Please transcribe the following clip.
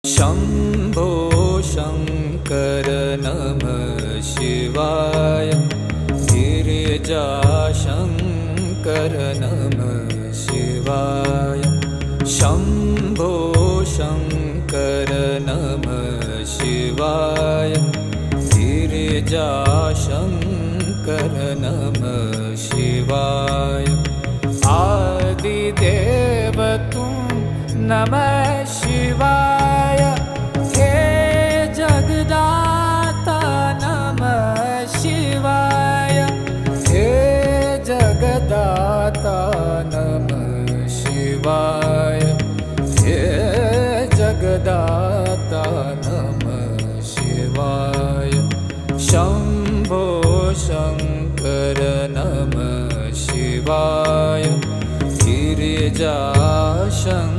शम्भो शङ्कर नमः शिवाय। गिरिजाशङ्कर नमः शिवाय। शम्भो शङ्कर नमः शिवाय। गिरिजाशङ्कर नमः शिवाय। आदिदेव तुम नमः शिवाय। हे जगदाता नमः शिवाय। हे जगदाता नमः शिवाय। हे जगदाता नमः शिवाय। शम्भो शङ्कर नमः शिवाय। गिरिजाशङ्कर